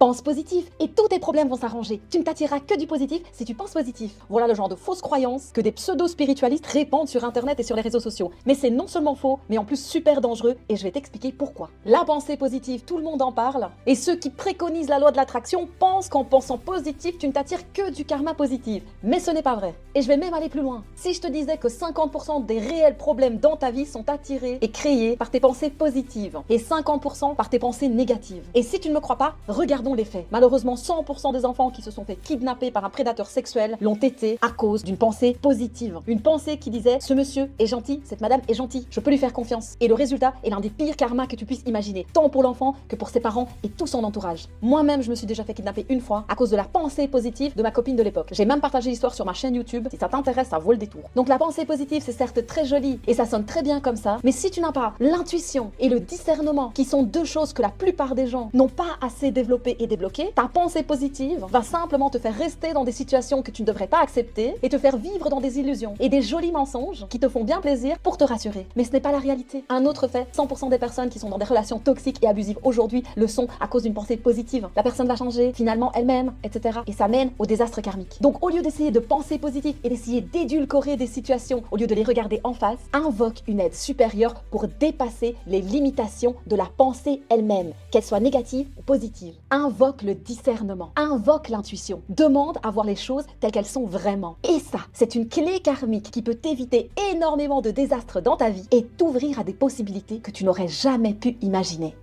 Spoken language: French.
Pense positif et tous tes problèmes vont s'arranger. Tu ne t'attireras que du positif si tu penses positif. Voilà le genre de fausses croyances que des pseudo-spiritualistes répandent sur internet et sur les réseaux sociaux. Mais c'est non seulement faux, mais en plus super dangereux et je vais t'expliquer pourquoi. La pensée positive, tout le monde en parle et ceux qui préconisent la loi de l'attraction pensent qu'en pensant positif, tu ne t'attires que du karma positif. Mais ce n'est pas vrai. Et je vais même aller plus loin. Si je te disais que 50% des réels problèmes dans ta vie sont attirés et créés par tes pensées positives et 50% par tes pensées négatives. Et si tu ne me crois pas, regardons les faits. Malheureusement, 100% des enfants qui se sont fait kidnapper par un prédateur sexuel l'ont été à cause d'une pensée positive. Une pensée qui disait « ce monsieur est gentil, cette madame est gentille, je peux lui faire confiance ». Et le résultat est l'un des pires karmas que tu puisses imaginer, tant pour l'enfant que pour ses parents et tout son entourage. Moi-même, je me suis déjà fait kidnapper une fois à cause de la pensée positive de ma copine de l'époque. J'ai même partagé l'histoire sur ma chaîne YouTube. Si ça t'intéresse, ça vaut le détour. Donc la pensée positive, c'est certes très joli et ça sonne très bien comme ça, mais si tu n'as pas l'intuition et le discernement, qui sont deux choses que la plupart des gens n'ont pas assez développées et débloquées, ta pensée positive va simplement te faire rester dans des situations que tu ne devrais pas accepter et te faire vivre dans des illusions et des jolis mensonges qui te font bien plaisir pour te rassurer. Mais ce n'est pas la réalité. Un autre fait, 100% des personnes qui sont dans des relations toxiques et abusives aujourd'hui le sont à cause d'une pensée positive. La personne va changer, finalement elle-même, etc. Et ça mène au désastre karmique. Donc au lieu d'essayer de penser positif et d'essayer d'édulcorer des situations, au lieu de les regarder en face, invoque une aide supérieure pour dépasser les limitations de la pensée elle-même, qu'elle soit négative ou positive. Invoque le discernement, invoque l'intuition, demande à voir les choses telles qu'elles sont vraiment. Et ça, c'est une clé karmique qui peut t'éviter énormément de désastres dans ta vie et t'ouvrir à des possibilités que tu n'aurais jamais pu imaginer.